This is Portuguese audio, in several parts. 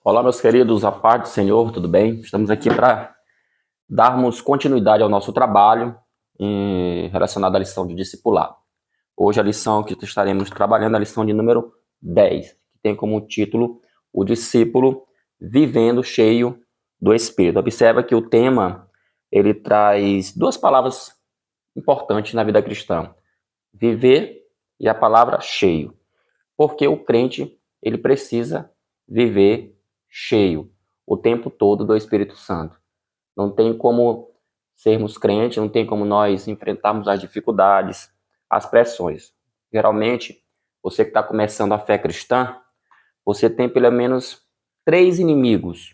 Olá, meus queridos, a paz do Senhor, tudo bem? Estamos aqui para darmos continuidade ao nosso trabalho relacionado à lição de discipulado. Hoje a lição que estaremos trabalhando é a lição de número 10, que tem como título o discípulo vivendo cheio do Espírito. Observa que o tema ele traz duas palavras importantes na vida cristã: viver e a palavra cheio. Porque o crente ele precisa viver cheio o tempo todo do Espírito Santo. Não tem como sermos crentes, não tem como nós enfrentarmos as dificuldades, as pressões. Geralmente, você que está começando a fé cristã, você tem pelo menos 3 inimigos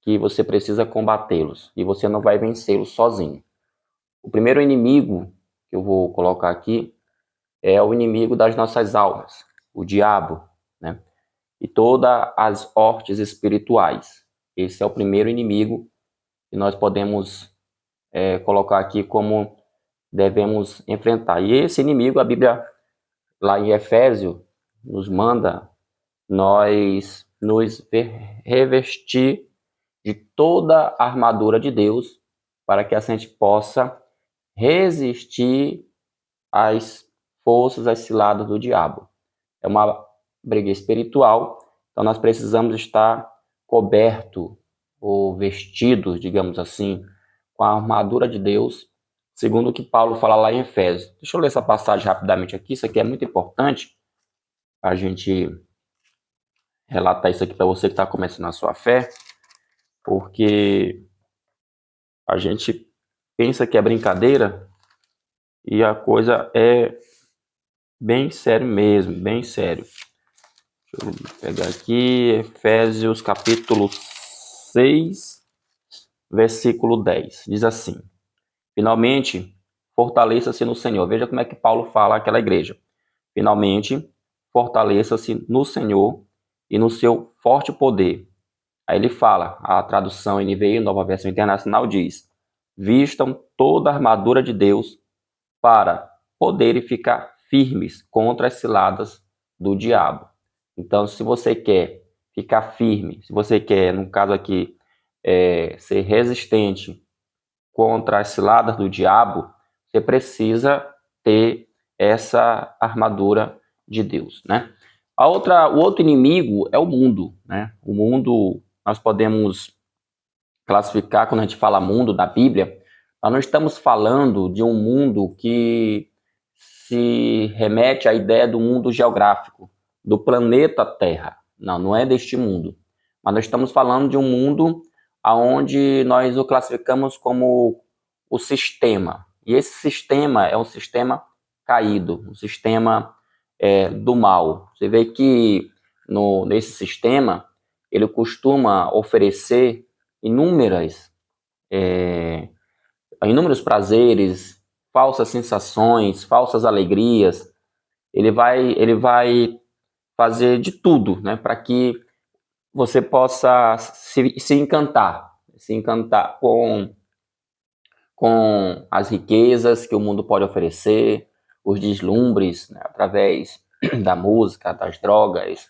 que você precisa combatê-los e você não vai vencê-los sozinho. O primeiro inimigo que eu vou colocar aqui é o inimigo das nossas almas, o diabo, né? E todas as hortes espirituais. Esse é o primeiro inimigo que nós podemos colocar aqui como devemos enfrentar. E esse inimigo, a Bíblia, lá em Efésios, nos manda nós nos revestir de toda a armadura de Deus para que a gente possa resistir às forças, às ciladas do diabo. É uma briga espiritual, então nós precisamos estar coberto ou vestidos, digamos assim, com a armadura de Deus, segundo o que Paulo fala lá em Efésios. Deixa eu ler essa passagem rapidamente aqui, isso aqui é muito importante, a gente relatar isso aqui para você que está começando a sua fé, porque a gente pensa que é brincadeira e a coisa é bem sério mesmo, bem sério. Deixa eu pegar aqui, Efésios capítulo 6, versículo 10. Diz assim: finalmente, fortaleça-se no Senhor. Veja como é que Paulo fala àquela igreja. Finalmente, fortaleça-se no Senhor e no seu forte poder. Aí ele fala, a tradução NVI, Nova Versão Internacional, diz: vistam toda a armadura de Deus para poderem ficar firmes contra as ciladas do diabo. Então, se você quer ficar firme, se você quer, no caso aqui, ser resistente contra as ciladas do diabo, você precisa ter essa armadura de Deus, né? O outro inimigo é o mundo, né? O mundo, nós podemos classificar, quando a gente fala mundo da Bíblia, nós não estamos falando de um mundo que se remete à ideia do mundo geográfico, do planeta Terra. Não, não é deste mundo. Mas nós estamos falando de um mundo onde nós o classificamos como o sistema. E esse sistema é um sistema caído, um sistema do mal. Você vê que nesse sistema ele costuma oferecer inúmeros prazeres, falsas sensações, falsas alegrias. Ele vai fazer de tudo, né, para que você possa se encantar com as riquezas que o mundo pode oferecer, os deslumbres, né, através da música, das drogas,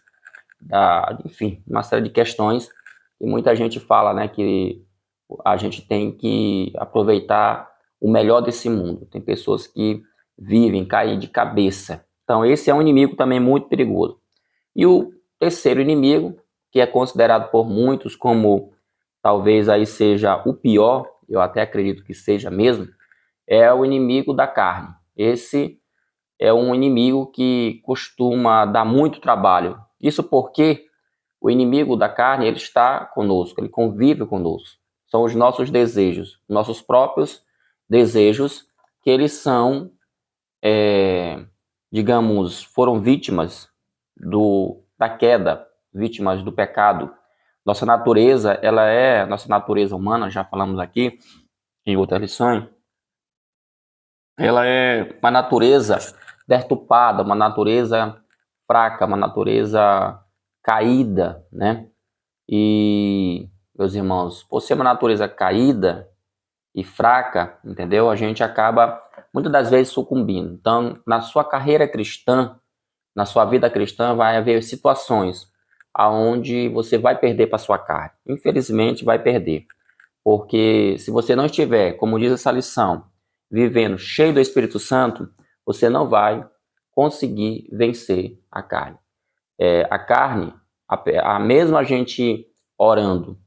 enfim, uma série de questões. E muita gente fala, né, que a gente tem que aproveitar o melhor desse mundo. Tem pessoas que vivem, caem de cabeça. Então esse é um inimigo também muito perigoso. E o terceiro inimigo, que é considerado por muitos como talvez aí seja o pior, eu até acredito que seja mesmo, é o inimigo da carne. Esse é um inimigo que costuma dar muito trabalho. Isso porque o inimigo da carne, ele está conosco, ele convive conosco. São os nossos desejos, nossos próprios desejos, que eles são, digamos, foram vítimas da queda, vítimas do pecado. Nossa natureza, nossa natureza humana, já falamos aqui em outras lições, ela é uma natureza deturpada, uma natureza fraca, uma natureza caída, né? E, meus irmãos, por ser uma natureza caída e fraca, entendeu? A gente acaba, muitas das vezes, sucumbindo. Então, na sua carreira cristã, na sua vida cristã, vai haver situações aonde você vai perder para sua carne. Infelizmente, vai perder. Porque se você não estiver, como diz essa lição, vivendo cheio do Espírito Santo, você não vai conseguir vencer a carne. A carne, mesmo a gente orando,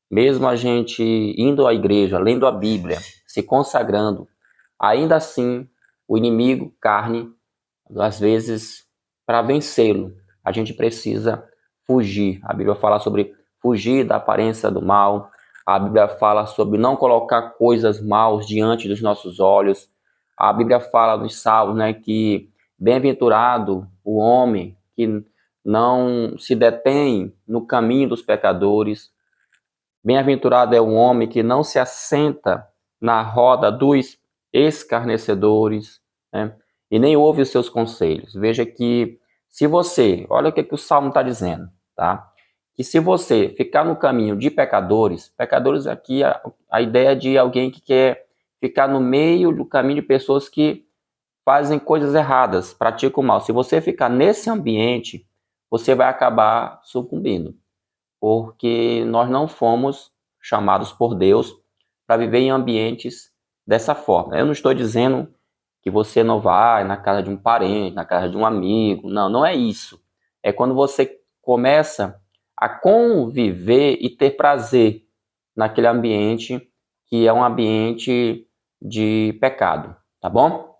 mesmo a gente indo à igreja, lendo a Bíblia, se consagrando, ainda assim, o inimigo, carne, às vezes, para vencê-lo, a gente precisa fugir. A Bíblia fala sobre fugir da aparência do mal. A Bíblia fala sobre não colocar coisas maus diante dos nossos olhos. A Bíblia fala nos Salmos, né, que bem-aventurado o homem que não se detém no caminho dos pecadores. Bem-aventurado é o homem que não se assenta na roda dos escarnecedores, né? E nem ouve os seus conselhos. Veja que se você, olha o que o Salmo está dizendo, tá? Que se você ficar no caminho de pecadores, pecadores aqui, a ideia de alguém que quer ficar no meio do caminho de pessoas que fazem coisas erradas, praticam mal. Se você ficar nesse ambiente, você vai acabar sucumbindo, porque nós não fomos chamados por Deus para viver em ambientes dessa forma. Eu não estou dizendo que você não vai na casa de um parente, na casa de um amigo. Não, não é isso. É quando você começa a conviver e ter prazer naquele ambiente que é um ambiente de pecado, tá bom?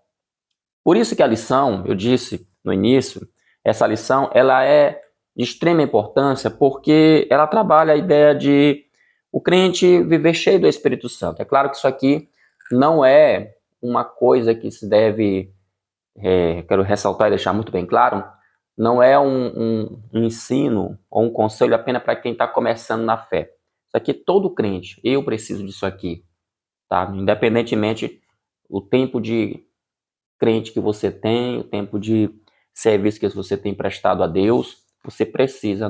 Por isso que a lição, eu disse no início, essa lição, ela é de extrema importância porque ela trabalha a ideia de o crente viver cheio do Espírito Santo. É claro que isso aqui não é uma coisa que se deve, quero ressaltar e deixar muito bem claro, não é um ensino ou um conselho apenas para quem está começando na fé. Isso aqui todo crente, eu preciso disso aqui, tá? Independentemente o tempo de crente que você tem, o tempo de serviço que você tem prestado a Deus,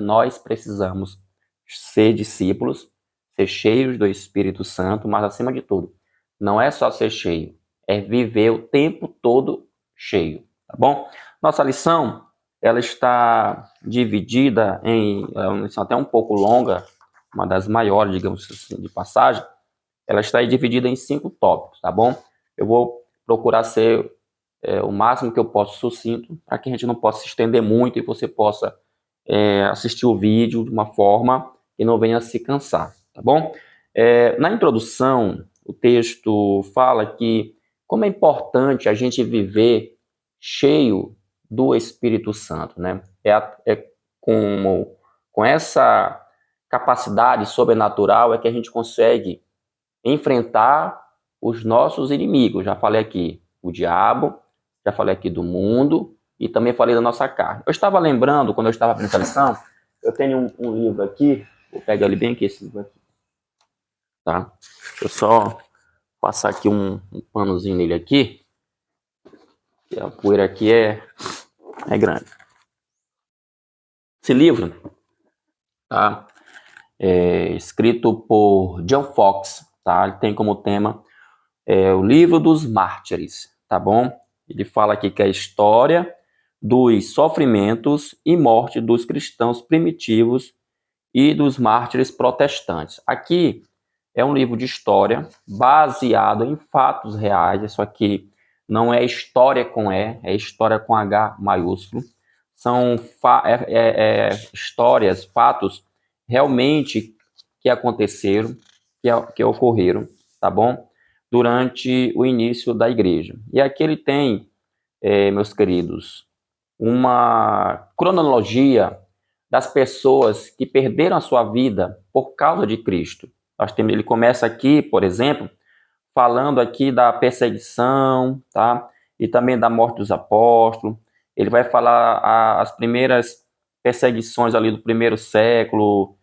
nós precisamos ser discípulos, ser cheios do Espírito Santo, mas acima de tudo, não é só ser cheio, é viver o tempo todo cheio, tá bom? Nossa lição, ela está dividida é uma lição até um pouco longa, uma das maiores, digamos assim, de passagem, ela está dividida em 5 tópicos, tá bom? Eu vou procurar ser o máximo que eu posso sucinto, para que a gente não possa se estender muito e você possa assistir o vídeo de uma forma que não venha se cansar, tá bom? Na introdução, o texto fala que como é importante a gente viver cheio do Espírito Santo, né? Com essa capacidade sobrenatural é que a gente consegue enfrentar os nossos inimigos. Já falei aqui o diabo, já falei aqui do mundo e também falei da nossa carne. Eu estava lembrando, quando eu estava aprendendo a lição, eu tenho um livro aqui, vou pegar ele bem aqui, esse livro aqui, tá? Eu só passar aqui um panozinho nele aqui, que a poeira aqui é grande. Esse livro, tá? É escrito por John Fox, tá? Ele tem como tema o livro dos mártires, tá bom? Ele fala aqui que é a história dos sofrimentos e morte dos cristãos primitivos e dos mártires protestantes. Aqui é um livro de história baseado em fatos reais. Isso aqui não é história com E, é história com H maiúsculo. São histórias, fatos realmente que aconteceram, que ocorreram, tá bom? Durante o início da igreja. E aqui ele tem, meus queridos, uma cronologia das pessoas que perderam a sua vida por causa de Cristo. Ele começa aqui, por exemplo, falando aqui da perseguição, tá? E também da morte dos apóstolos. Ele vai falar as primeiras perseguições ali do primeiro século,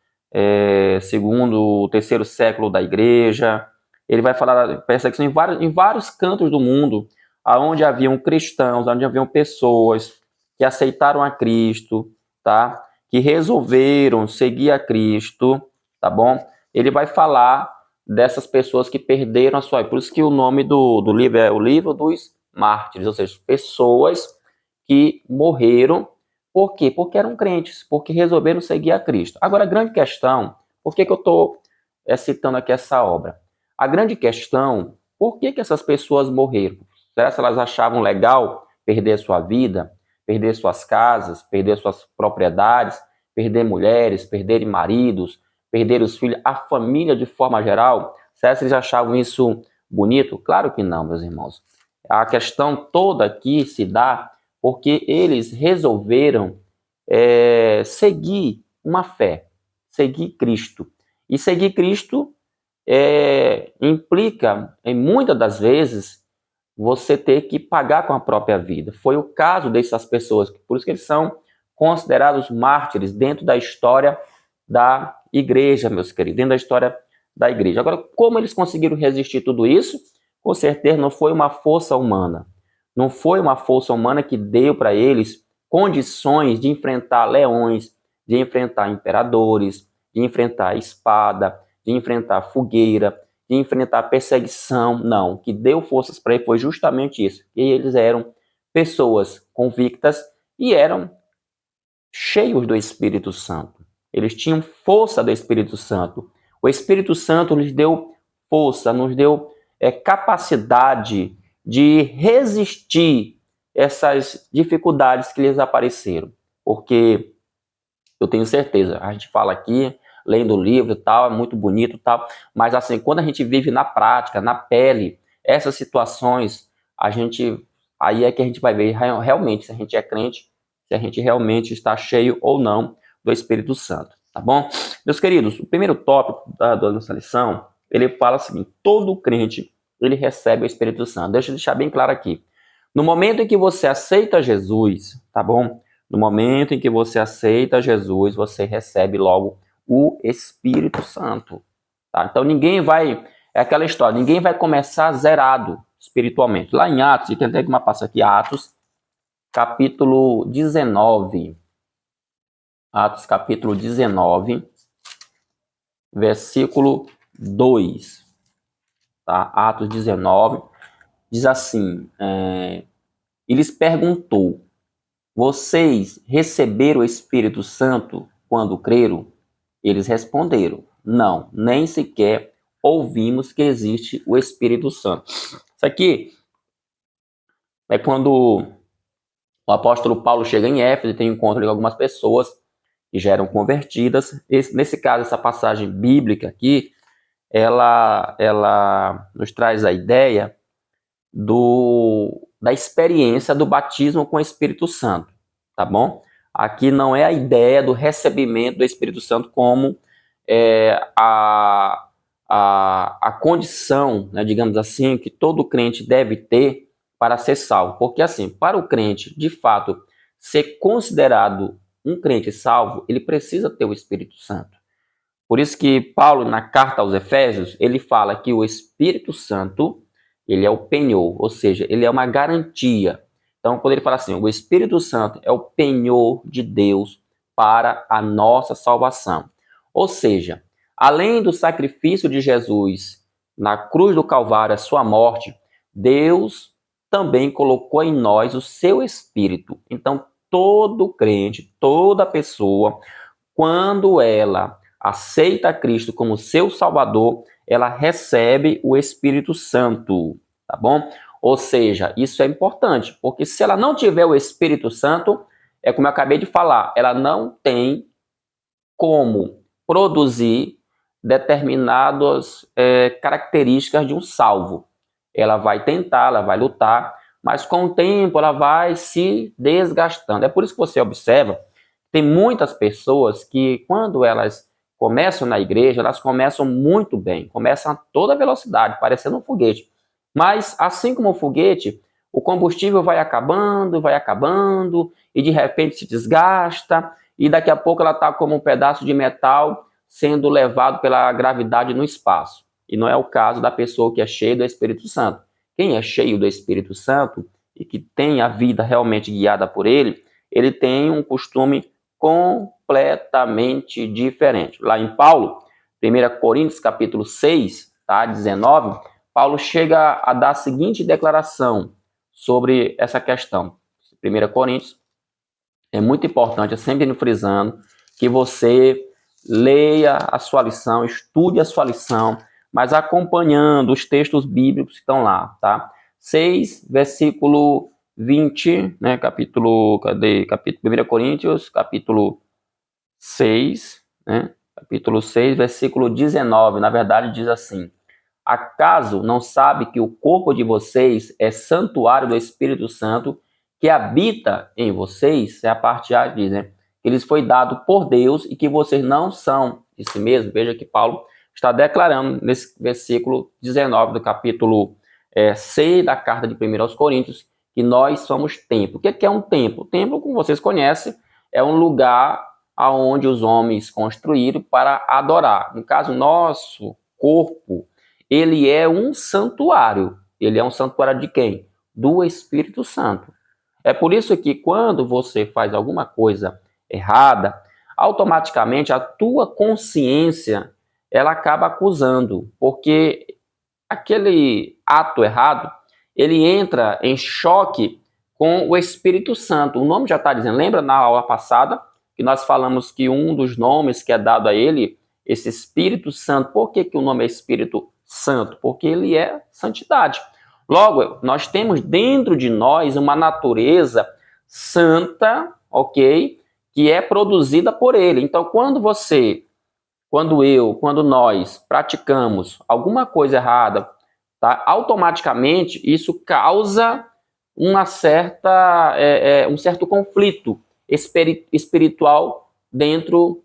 segundo, terceiro século da igreja. Ele vai falar da perseguição em vários cantos do mundo, aonde haviam cristãos, onde haviam pessoas que aceitaram a Cristo, tá? Que resolveram seguir a Cristo, tá bom? Ele vai falar dessas pessoas que perderam a sua vida. Por isso que o nome do livro é o Livro dos Mártires, ou seja, pessoas que morreram Por quê? Porque eram crentes, porque resolveram seguir a Cristo. Agora, a grande questão, por que eu estou citando aqui essa obra? A grande questão, por que essas pessoas morreram? Será que elas achavam legal perder sua vida, perder suas casas, perder suas propriedades, perder mulheres, perder maridos, perder os filhos, a família de forma geral? Será que eles achavam isso bonito? Claro que não, meus irmãos. A questão toda aqui se dá porque eles resolveram seguir uma fé, seguir Cristo. E seguir Cristo implica, em muitas das vezes, você ter que pagar com a própria vida. Foi o caso dessas pessoas, por isso que eles são considerados mártires dentro da história da igreja, meus queridos, dentro da história da igreja. Agora, como eles conseguiram resistir tudo isso? Com certeza não foi uma força humana. Não foi uma força humana que deu para eles condições de enfrentar leões, de enfrentar imperadores, de enfrentar espada, de enfrentar fogueira, de enfrentar perseguição. Não, o que deu forças para eles foi justamente isso. E eles eram pessoas convictas e eram cheios do Espírito Santo. Eles tinham força do Espírito Santo. O Espírito Santo lhes deu força, nos deu capacidade de resistir essas dificuldades que lhes apareceram. Porque eu tenho certeza, a gente fala aqui, lendo o livro e tal, é muito bonito e tal, mas assim, quando a gente vive na prática, na pele, essas situações, aí é que a gente vai ver realmente se a gente é crente, se a gente realmente está cheio ou não do Espírito Santo, tá bom? Meus queridos, o primeiro tópico da nossa lição, ele fala o seguinte: todo crente, ele recebe o Espírito Santo. Deixa eu deixar bem claro aqui. No momento em que você aceita Jesus, tá bom? No momento em que você aceita Jesus, você recebe logo o Espírito Santo. Tá? Então é aquela história, ninguém vai começar zerado espiritualmente. Lá em Atos, e tem até uma passa aqui, Atos, capítulo 19. Atos, capítulo 19, versículo 2. Tá? Atos 19, diz assim, e lhes perguntou: vocês receberam o Espírito Santo quando creram? Eles responderam: não, nem sequer ouvimos que existe o Espírito Santo. Isso aqui é quando o apóstolo Paulo chega em Éfeso e tem um encontro com algumas pessoas que já eram convertidas. Nesse caso, essa passagem bíblica aqui, ela nos traz a ideia da experiência do batismo com o Espírito Santo, tá bom? Aqui não é a ideia do recebimento do Espírito Santo como a condição, né, digamos assim, que todo crente deve ter para ser salvo. Porque assim, para o crente, de fato, ser considerado um crente salvo, ele precisa ter o Espírito Santo. Por isso que Paulo, na carta aos Efésios, ele fala que o Espírito Santo, ele é o penhor, ou seja, ele é uma garantia. Então, quando ele fala assim, o Espírito Santo é o penhor de Deus para a nossa salvação. Ou seja, além do sacrifício de Jesus na cruz do Calvário, a sua morte, Deus também colocou em nós o seu Espírito. Então, todo crente, toda pessoa, quando ela aceita Cristo como seu Salvador, ela recebe o Espírito Santo, tá bom? Ou seja, isso é importante, porque se ela não tiver o Espírito Santo, é como eu acabei de falar, ela não tem como produzir determinadas características de um salvo. Ela vai tentar, ela vai lutar, mas com o tempo ela vai se desgastando. É por isso que você observa, tem muitas pessoas que quando elas começam na igreja, elas começam muito bem, começam a toda velocidade, parecendo um foguete. Mas assim como o foguete, o combustível vai acabando, e de repente se desgasta, e daqui a pouco ela está como um pedaço de metal sendo levado pela gravidade no espaço. E não é o caso da pessoa que é cheia do Espírito Santo. Quem é cheio do Espírito Santo e que tem a vida realmente guiada por ele tem um costume completamente diferente. Lá em Paulo, 1 Coríntios capítulo 6, tá, 19, Paulo chega a dar a seguinte declaração sobre essa questão. 1 Coríntios É muito importante, eu sempre indo frisando, que você leia a sua lição, estude a sua lição, mas acompanhando os textos bíblicos que estão lá, tá? 6, versículo 20, né? Capítulo 1 Coríntios, capítulo 6, né? Capítulo 6, versículo 19, na verdade diz assim: acaso não sabe que o corpo de vocês é santuário do Espírito Santo que habita em vocês? É a parte A, diz, né? Que lhes foi dado por Deus e que vocês não são de si mesmos. Veja que Paulo está declarando nesse versículo 19 do capítulo 6 da carta de 1 aos Coríntios, que nós somos templo. O que é um templo? O templo, como vocês conhecem, é um lugar aonde os homens construíram para adorar. No caso, nosso corpo, ele é um santuário. Ele é um santuário de quem? Do Espírito Santo. É por isso que quando você faz alguma coisa errada, automaticamente a tua consciência ela acaba acusando, porque aquele ato errado, ele entra em choque com o Espírito Santo. O nome já está dizendo, lembra na aula passada que nós falamos que um dos nomes que é dado a ele, esse Espírito Santo, por que o nome é Espírito Santo? Porque ele é santidade. Logo, nós temos dentro de nós uma natureza santa, ok? Que é produzida por ele. Então, quando nós praticamos alguma coisa errada, tá? Automaticamente isso causa um certo conflito espiritual dentro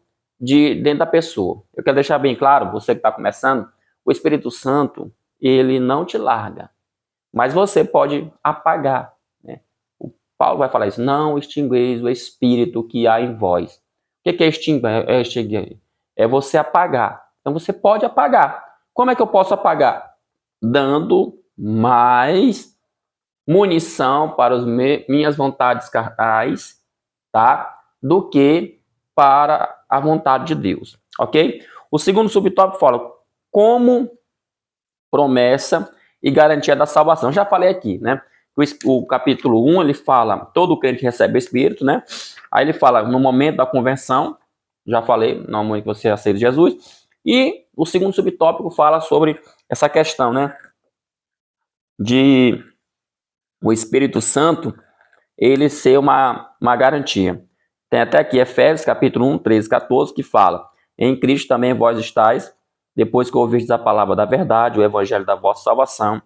da pessoa. Eu quero deixar bem claro, você que está começando, o Espírito Santo, ele não te larga, mas você pode apagar, né? O Paulo vai falar isso, não extingueis o Espírito que há em vós. O que é extinguir? É você apagar. Então você pode apagar. Como é que eu posso apagar? Dando mais munição para as minhas vontades carnais, tá? Do que para a vontade de Deus, ok? O segundo subtópico fala como promessa e garantia da salvação. Já falei aqui, né? O capítulo 1, ele fala, todo crente recebe o Espírito, né? Aí ele fala, no momento da conversão, já falei, no momento que você aceita Jesus. E o segundo subtópico fala sobre essa questão, né? De o Espírito Santo, ele ser uma garantia. Tem até aqui Efésios, capítulo 1, 13, 14, que fala, em Cristo também vós estáis, depois que ouvistes a palavra da verdade, o evangelho da vossa salvação,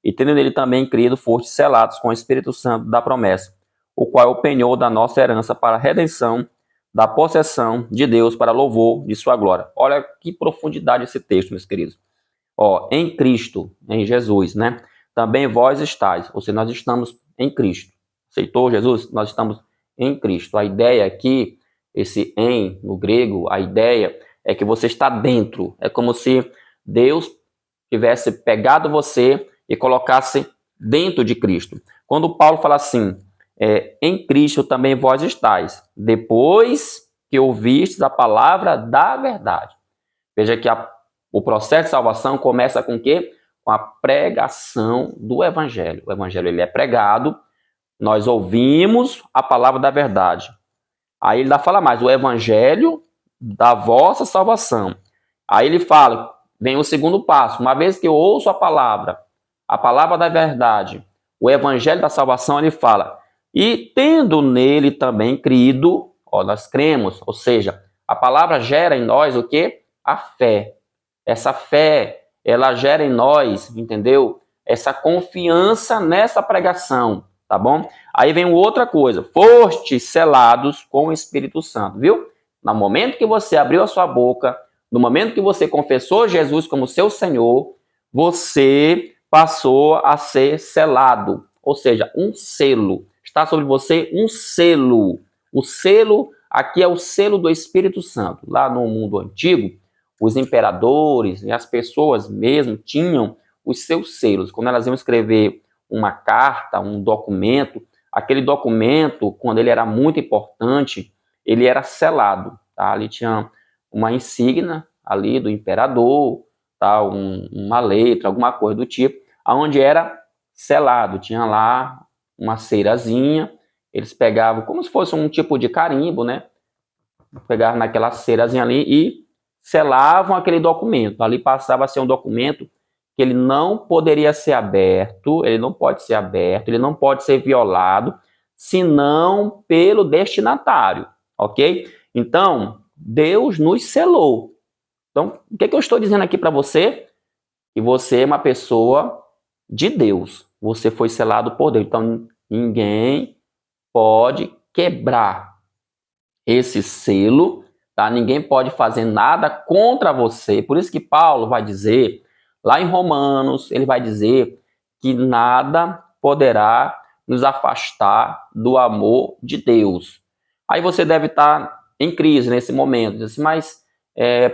e tendo nele também crido, fostes selados com o Espírito Santo da promessa, o qual é o penhor da nossa herança para a redenção da possessão de Deus para louvor de sua glória. Olha que profundidade esse texto, meus queridos. Ó, em Cristo, em Jesus, né? Também vós estáis, ou seja, nós estamos em Cristo. Aceitou Jesus? Nós estamos em Cristo. A ideia aqui, esse em no grego, a ideia é que você está dentro. É como se Deus tivesse pegado você e colocasse dentro de Cristo. Quando Paulo fala assim, em Cristo também vós estáis, depois que ouvistes a palavra da verdade. Veja que o processo de salvação começa com o quê? Com a pregação do Evangelho. O Evangelho ele é pregado, nós ouvimos a palavra da verdade. Aí ele fala mais, o Evangelho da vossa salvação. Aí ele fala, vem o segundo passo, uma vez que eu ouço a palavra da verdade, o Evangelho da salvação, ele fala, e tendo nele também crido, ó, nós cremos, ou seja, a palavra gera em nós o quê? A fé. Essa fé, ela gera em nós, entendeu? Essa confiança nessa pregação, tá bom? Aí vem outra coisa, fostes selados com o Espírito Santo, viu? No momento que você abriu a sua boca, no momento que você confessou Jesus como seu Senhor, você passou a ser selado, ou seja, um selo. Está sobre você um selo. O selo, aqui é o selo do Espírito Santo. Lá no mundo antigo, os imperadores e as pessoas mesmo tinham os seus selos. Quando elas iam escrever uma carta, um documento, aquele documento, quando ele era muito importante, ele era selado. Tá? Ali tinha uma insígnia ali do imperador, tá? Uma letra, alguma coisa do tipo, onde era selado. Tinha lá uma cerazinha eles pegavam como se fosse um tipo de carimbo, né? Pegavam naquela cerazinha ali e selavam aquele documento. Ali passava a ser um documento que ele não poderia ser aberto, ele não pode ser aberto, ele não pode ser violado, senão pelo destinatário, ok? Então, Deus nos selou. Então, o que eu estou dizendo aqui para você? Que você é uma pessoa de Deus. Você foi selado por Deus. Então, ninguém pode quebrar esse selo, tá? Ninguém pode fazer nada contra você. Por isso que Paulo vai dizer, lá em Romanos, ele vai dizer que nada poderá nos afastar do amor de Deus. Aí você deve estar em crise nesse momento, diz assim, mas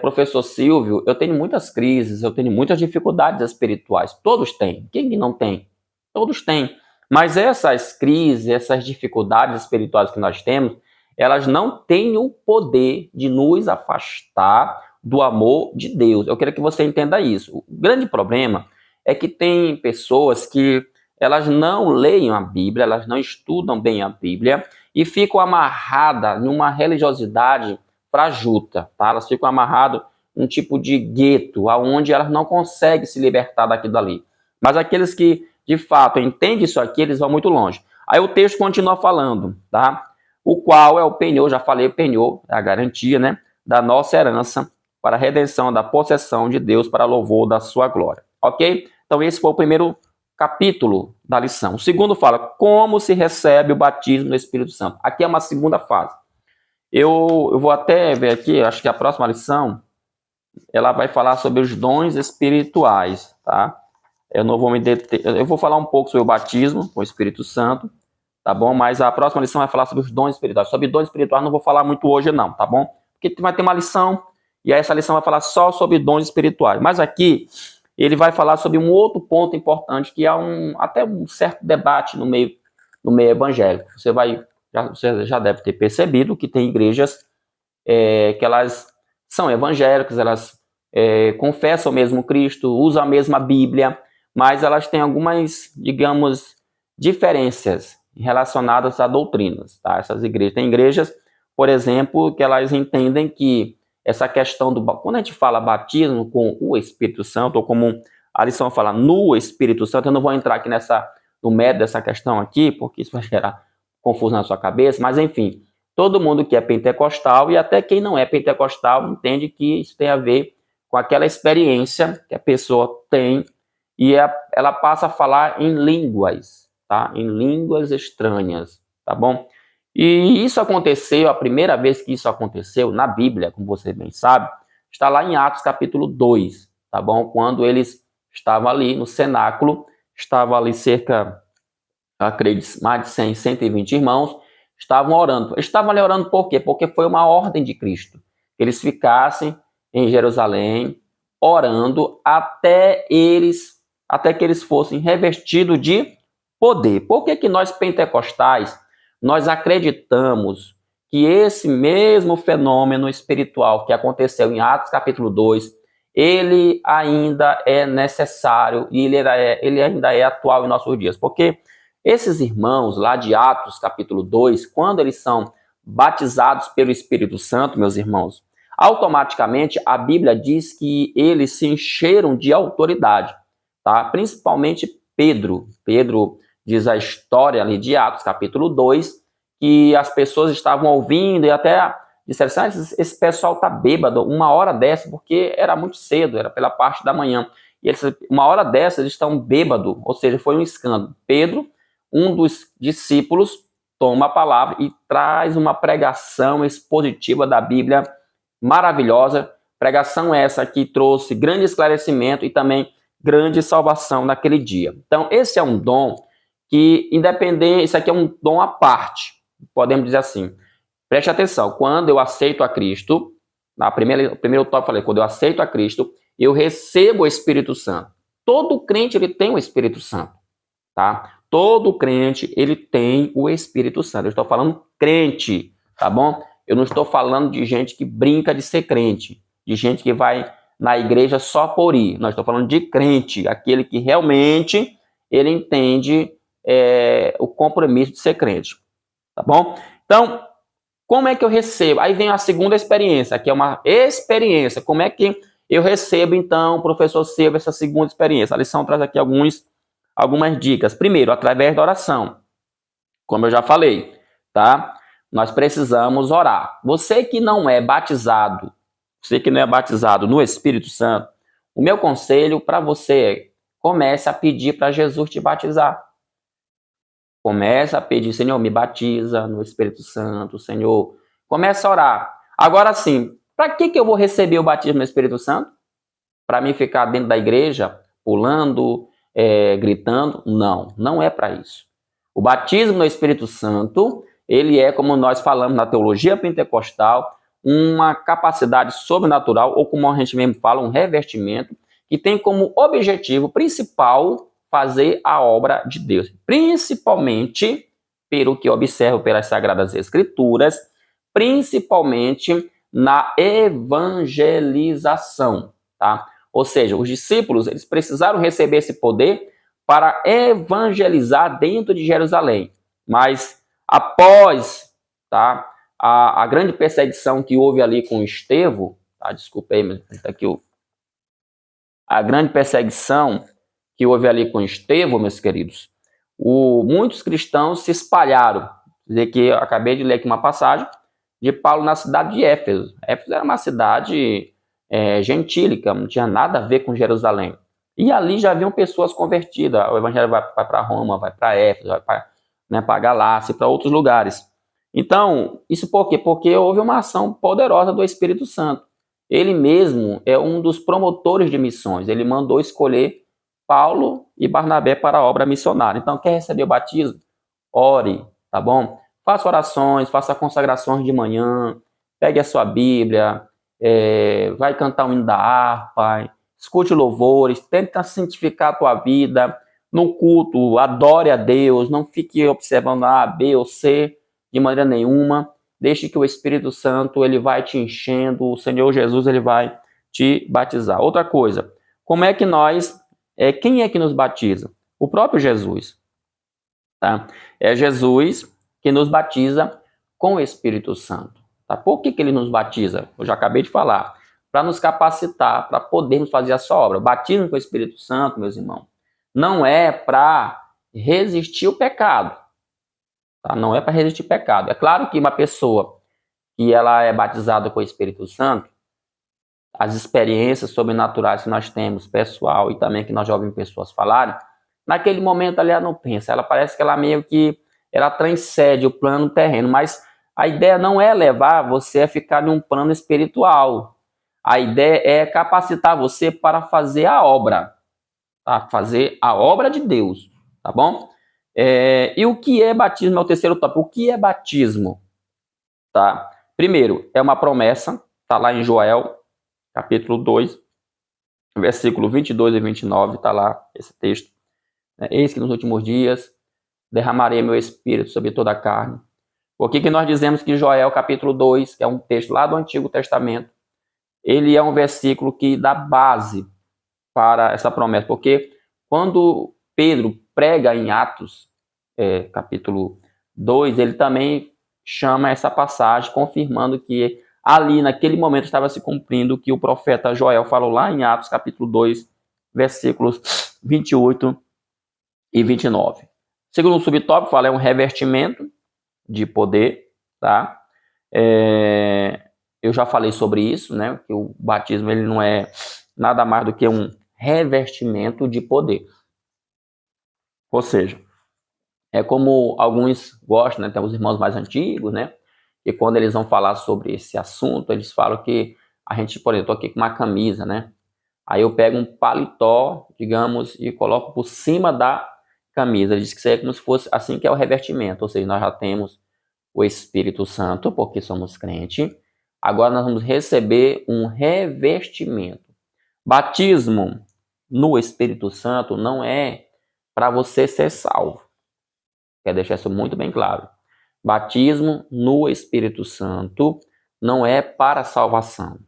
professor Silvio, eu tenho muitas crises, eu tenho muitas dificuldades espirituais. Todos têm. Quem não tem? Todos têm. Mas essas crises, essas dificuldades espirituais que nós temos, elas não têm o poder de nos afastar do amor de Deus. Eu quero que você entenda isso. O grande problema é que tem pessoas que elas não leem a Bíblia, elas não estudam bem a Bíblia e ficam amarradas numa religiosidade frajuta, tá? Elas ficam amarradas num tipo de gueto, aonde elas não conseguem se libertar daquilo dali. Mas aqueles que, de fato, entendem isso aqui, eles vão muito longe. Aí o texto continua falando, tá? O qual é o penhor, já falei, o penhor é a garantia, né, da nossa herança para a redenção da possessão de Deus para louvor da sua glória. Ok? Então esse foi o primeiro capítulo da lição. O segundo fala como se recebe o batismo do Espírito Santo. Aqui é uma segunda fase. Eu vou até ver aqui, acho que a próxima lição, ela vai falar sobre os dons espirituais, tá? Eu não vou me deter, eu vou falar um pouco sobre o batismo com o Espírito Santo, tá bom? Mas a próxima lição vai falar sobre os dons espirituais. Sobre dons espirituais não vou falar muito hoje não, tá bom? Porque vai ter uma lição, e aí essa lição vai falar só sobre dons espirituais. Mas aqui, ele vai falar sobre um outro ponto importante, que há até um certo debate no meio evangélico. Você já deve ter percebido que tem igrejas que elas são evangélicas, elas confessam o mesmo Cristo, usam a mesma Bíblia, mas elas têm algumas, digamos, diferenças relacionadas a doutrinas, tá? Essas igrejas, tem igrejas, por exemplo, que elas entendem que essa questão quando a gente fala batismo com o Espírito Santo, ou como a lição fala no Espírito Santo, eu não vou entrar aqui no mérito dessa questão aqui, porque isso vai gerar confusão na sua cabeça, mas enfim, todo mundo que é pentecostal e até quem não é pentecostal entende que isso tem a ver com aquela experiência que a pessoa tem e ela passa a falar em línguas, tá? Em línguas estranhas, tá bom? E isso aconteceu, a primeira vez que isso aconteceu na Bíblia, como você bem sabe, está lá em Atos capítulo 2, tá bom? Quando eles estavam ali no cenáculo, estava ali cerca, acredito, mais de 100, 120 irmãos, estavam orando. Estavam ali orando por quê? Porque foi uma ordem de Cristo. Eles ficassem em Jerusalém orando até que eles fossem revestidos de poder. Por que nós pentecostais, nós acreditamos que esse mesmo fenômeno espiritual que aconteceu em Atos capítulo 2, ele ainda é necessário e ele ainda é atual em nossos dias? Porque esses irmãos lá de Atos capítulo 2, quando eles são batizados pelo Espírito Santo, meus irmãos, automaticamente a Bíblia diz que eles se encheram de autoridade, tá? Principalmente Pedro. Pedro diz a história ali de Atos capítulo 2, que as pessoas estavam ouvindo e até disseram assim, esse pessoal tá bêbado uma hora dessa, porque era muito cedo, era pela parte da manhã. E eles, uma hora dessa eles estão bêbado, ou seja, foi um escândalo. Pedro, um dos discípulos, toma a palavra e traz uma pregação expositiva da Bíblia maravilhosa. Pregação essa que trouxe grande esclarecimento e também grande salvação naquele dia. Então, esse é um dom que, independente, isso aqui é um dom à parte, podemos dizer assim. Preste atenção, quando eu aceito a Cristo, o primeiro tópico eu falei, quando eu aceito a Cristo, eu recebo o Espírito Santo. Todo crente ele tem o Espírito Santo, tá? Todo crente ele tem o Espírito Santo. Eu estou falando crente, tá bom? Eu não estou falando de gente que brinca de ser crente, de gente que vai na igreja só por ir. Nós estamos falando de crente, aquele que realmente ele entende o compromisso de ser crente. tá bom? Então, como é que eu recebo? Aí vem a segunda experiência, que é uma experiência. Como é que eu recebo, então, professor Silvio, essa segunda experiência? A lição traz aqui algumas dicas. Primeiro, através da oração, como eu já falei, tá? Nós precisamos orar. Você que não é batizado no Espírito Santo, o meu conselho para você é: comece a pedir para Jesus te batizar. Comece a pedir: Senhor, me batiza no Espírito Santo, Senhor. Comece a orar. Agora sim, para que eu vou receber o batismo no Espírito Santo? Para mim ficar dentro da igreja, pulando, gritando? Não, não é para isso. O batismo no Espírito Santo, ele é, como nós falamos na teologia pentecostal, uma capacidade sobrenatural, ou como a gente mesmo fala, um revestimento, que tem como objetivo principal fazer a obra de Deus. Principalmente, pelo que observo pelas Sagradas Escrituras, principalmente na evangelização, tá? Ou seja, os discípulos, eles precisaram receber esse poder para evangelizar dentro de Jerusalém. Mas após, tá, a grande perseguição que houve ali com Estevão, tá, desculpa aí, mas tá aqui a grande perseguição que houve ali com Estevão, meus queridos, muitos cristãos se espalharam. Dizer que eu acabei de ler aqui uma passagem de Paulo na cidade de Éfeso. Éfeso era uma cidade gentílica, não tinha nada a ver com Jerusalém. E ali já haviam pessoas convertidas. O evangelho vai para Roma, vai para Éfeso, vai para Galácia e para outros lugares. Então, isso por quê? Porque houve uma ação poderosa do Espírito Santo. Ele mesmo é um dos promotores de missões. Ele mandou escolher Paulo e Barnabé para a obra missionária. Então, quer receber o batismo? Ore, tá bom? Faça orações, faça consagrações de manhã, pegue a sua Bíblia, vai cantar o hino da harpa, escute louvores, tenta santificar a tua vida. No culto, adore a Deus, não fique observando A, B ou C de maneira nenhuma. Deixe que o Espírito Santo ele vai te enchendo, o Senhor Jesus ele vai te batizar. Outra coisa, como é que quem é que nos batiza? O próprio Jesus. Tá? É Jesus que nos batiza com o Espírito Santo. Tá? Por que ele nos batiza? Eu já acabei de falar. Para nos capacitar, para podermos fazer a sua obra. O batismo com o Espírito Santo, meus irmãos, não é para resistir o pecado. Tá? Não é para resistir o pecado. É claro que uma pessoa que ela é batizada com o Espírito Santo, as experiências sobrenaturais que nós temos, pessoal, e também que nós já ouvimos pessoas falarem, naquele momento ali ela não pensa, ela parece que ela meio que ela transcende o plano terreno, mas a ideia não é levar você a ficar em um plano espiritual. A ideia é capacitar você para fazer a obra, tá? Fazer a obra de Deus, tá bom? E o que é batismo? É o terceiro tópico. O que é batismo? Tá? Primeiro, é uma promessa, tá lá em Joel, capítulo 2, versículo 22 e 29, tá lá esse texto. Eis que nos últimos dias derramarei meu espírito sobre toda a carne. Por que nós dizemos que Joel, capítulo 2, que é um texto lá do Antigo Testamento, ele é um versículo que dá base para essa promessa? Porque quando Pedro prega em Atos, capítulo 2, ele também chama essa passagem, confirmando que ali, naquele momento, estava se cumprindo o que o profeta Joel falou lá em Atos, capítulo 2, versículos 28 e 29. Segundo subtópico, fala, é um revestimento de poder, tá? Eu já falei sobre isso, né? Que o batismo ele não é nada mais do que um revestimento de poder. Ou seja, é como alguns gostam, né? Tem os irmãos mais antigos, né? E quando eles vão falar sobre esse assunto, eles falam que a gente, por exemplo, eu tô aqui com uma camisa, né? Aí eu pego um paletó, digamos, e coloco por cima da camisa. Ele diz que isso é como se fosse assim que é o revestimento. Ou seja, nós já temos o Espírito Santo, porque somos crentes. Agora nós vamos receber um revestimento. Batismo no Espírito Santo não é para você ser salvo. Quero deixar isso muito bem claro. Batismo no Espírito Santo não é para salvação.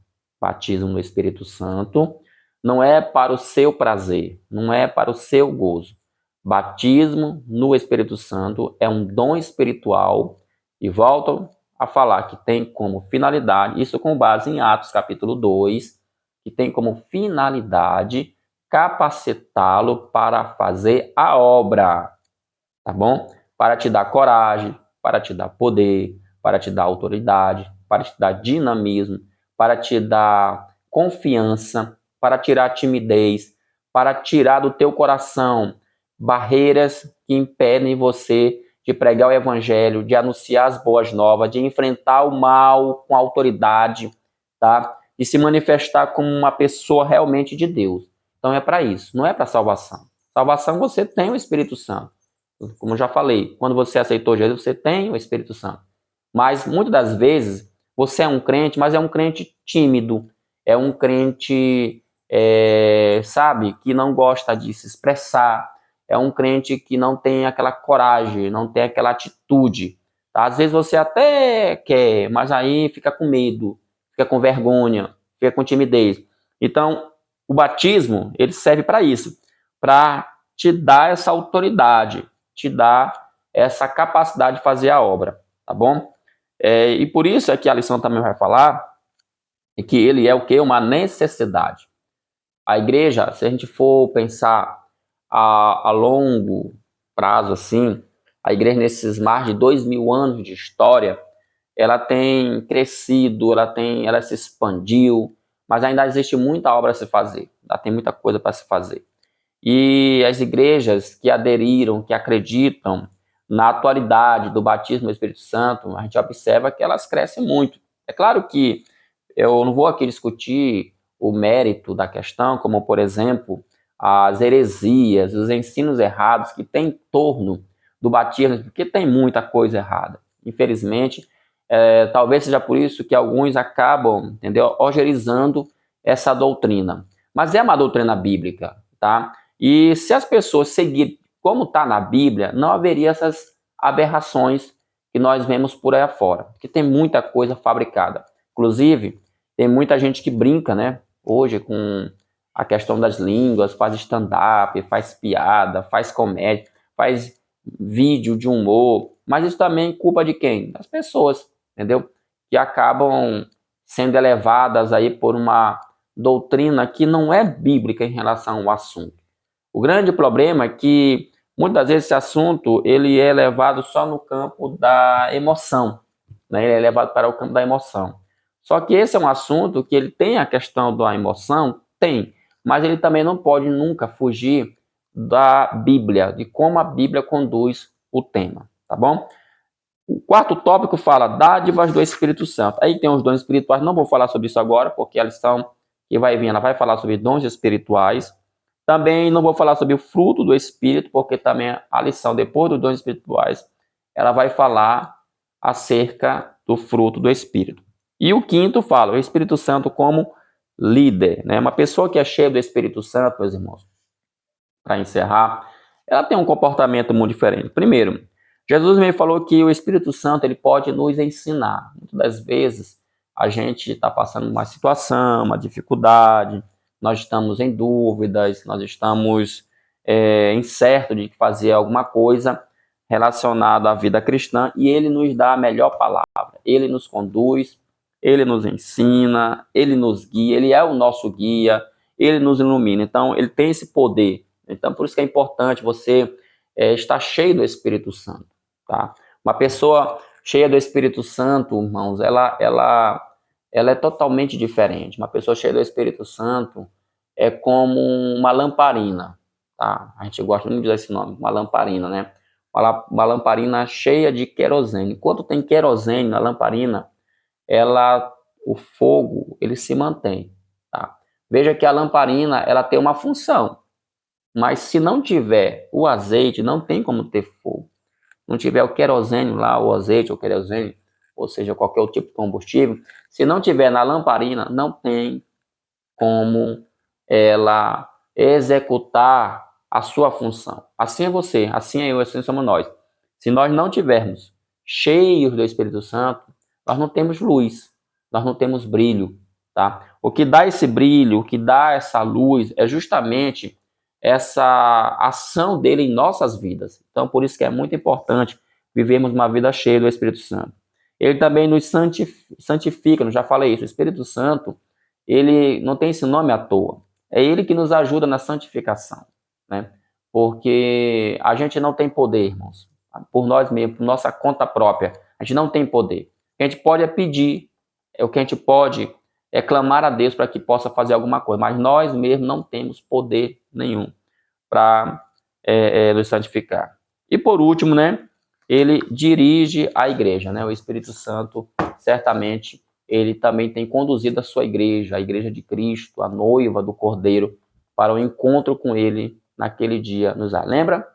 Batismo no Espírito Santo não é para o seu prazer, não é para o seu gozo. Batismo no Espírito Santo é um dom espiritual E volto a falar que tem como finalidade, isso com base em Atos capítulo 2, que tem como finalidade capacitá-lo para fazer a obra, tá bom? Para te dar coragem, para te dar poder, para te dar autoridade, para te dar dinamismo, para te dar confiança, para tirar a timidez, para tirar do teu coração barreiras que impedem você de pregar o evangelho, de anunciar as boas novas, de enfrentar o mal com autoridade, tá? De se manifestar como uma pessoa realmente de Deus. Então é para isso, não é para salvação. Salvação você tem o Espírito Santo. Como eu já falei, quando você aceitou Jesus, você tem o Espírito Santo. Mas muitas das vezes você é um crente, mas é um crente tímido, é um crente, sabe, que não gosta de se expressar, é um crente que não tem aquela coragem, não tem aquela atitude. Tá? Às vezes você até quer, mas aí fica com medo, fica com vergonha, fica com timidez. Então, o batismo, ele serve para isso, para te dar essa autoridade, te dar essa capacidade de fazer a obra, tá bom? E por isso é que a lição também vai falar que ele é o quê? Uma necessidade. A igreja, se a gente for pensar a longo prazo, assim, a igreja nesses mais de 2000 anos de história, ela tem crescido, ela se expandiu, mas ainda existe muita obra a se fazer, ainda tem muita coisa para se fazer. E as igrejas que aderiram, que acreditam na atualidade do batismo do Espírito Santo, a gente observa que elas crescem muito. É claro que eu não vou aqui discutir o mérito da questão, como, por exemplo, as heresias, os ensinos errados que tem em torno do batismo, porque tem muita coisa errada. Infelizmente, talvez seja por isso que alguns acabam, entendeu, algerizando essa doutrina. Mas é uma doutrina bíblica, tá? E se as pessoas seguirem como está na Bíblia, não haveria essas aberrações que nós vemos por aí afora, porque tem muita coisa fabricada. Inclusive, tem muita gente que brinca, né, hoje com a questão das línguas, faz stand-up, faz piada, faz comédia, faz vídeo de humor, mas isso também é culpa de quem? Das pessoas, entendeu? Que acabam sendo elevadas aí por uma doutrina que não é bíblica em relação ao assunto. O grande problema é que muitas vezes esse assunto ele é levado só no campo da emoção, né? Ele é levado para o campo da emoção. Só que esse é um assunto que ele tem a questão da emoção, tem, mas ele também não pode nunca fugir da Bíblia, de como a Bíblia conduz o tema, tá bom? O quarto tópico fala dádivas do Espírito Santo. Aí tem os dons espirituais, não vou falar sobre isso agora, porque a lição que vai vir, ela vai falar sobre dons espirituais. Também não vou falar sobre o fruto do Espírito, porque também a lição depois dos dons espirituais, ela vai falar acerca do fruto do Espírito. E o quinto fala o Espírito Santo como líder, né? Uma pessoa que é cheia do Espírito Santo, meus irmãos, para encerrar, ela tem um comportamento muito diferente. Primeiro, Jesus me falou que o Espírito Santo ele pode nos ensinar. Muitas das vezes a gente está passando uma situação, uma dificuldade, nós estamos em dúvidas, nós estamos incertos de fazer alguma coisa relacionada à vida cristã e ele nos dá a melhor palavra. Ele nos conduz, ele nos ensina, ele nos guia, ele é o nosso guia, ele nos ilumina. Então, ele tem esse poder. Então, por isso que é importante você estar cheio do Espírito Santo, tá? Uma pessoa cheia do Espírito Santo, irmãos, ela é totalmente diferente. Uma pessoa cheia do Espírito Santo é como uma lamparina, tá? A gente gosta muito de usar esse nome, uma lamparina, né? Uma lamparina cheia de querosene. Quando tem querosene na lamparina, o fogo, ele se mantém, tá? Veja que a lamparina, ela tem uma função. Mas se não tiver o azeite, não tem como ter fogo. Não tiver o querosene lá, o azeite, o querosene, ou seja, qualquer outro tipo de combustível, se não tiver na lamparina, não tem como ela executar a sua função. Assim é você, assim é eu, assim somos nós. Se nós não tivermos cheios do Espírito Santo, nós não temos luz, nós não temos brilho, tá? O que dá esse brilho, o que dá essa luz é justamente essa ação dele em nossas vidas. Então, por isso que é muito importante vivermos uma vida cheia do Espírito Santo. Ele também nos santifica, eu já falei isso. O Espírito Santo, ele não tem esse nome à toa. É ele que nos ajuda na santificação, né? Porque a gente não tem poder, irmãos. Por nós mesmos, por nossa conta própria. A gente não tem poder. O que a gente pode é pedir, o que a gente pode é clamar a Deus para que possa fazer alguma coisa. Mas nós mesmos não temos poder nenhum para nos santificar. E por último, né? Ele dirige a igreja, né? O Espírito Santo, certamente, ele também tem conduzido a sua igreja, a igreja de Cristo, a noiva do Cordeiro, para o encontro com ele naquele dia nos ar. Lembra?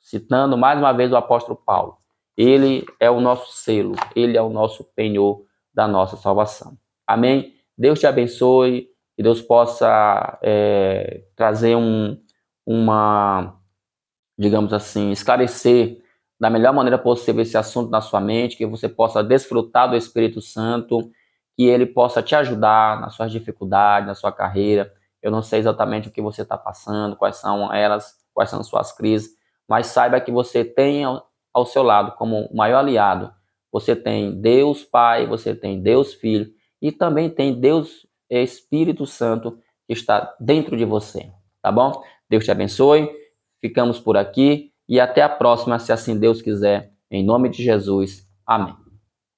Citando mais uma vez o apóstolo Paulo. Ele é o nosso selo, ele é o nosso penhor da nossa salvação. Amém? Deus te abençoe, que Deus possa trazer digamos assim, esclarecer da melhor maneira possível esse assunto na sua mente, que você possa desfrutar do Espírito Santo, que ele possa te ajudar nas suas dificuldades, na sua carreira. Eu não sei exatamente o que você está passando, quais são elas, quais são as suas crises, mas saiba que você tem ao seu lado, como o maior aliado, você tem Deus Pai, você tem Deus Filho, e também tem Deus Espírito Santo que está dentro de você, tá bom? Deus te abençoe. Ficamos por aqui e até a próxima, se assim Deus quiser. Em nome de Jesus. Amém.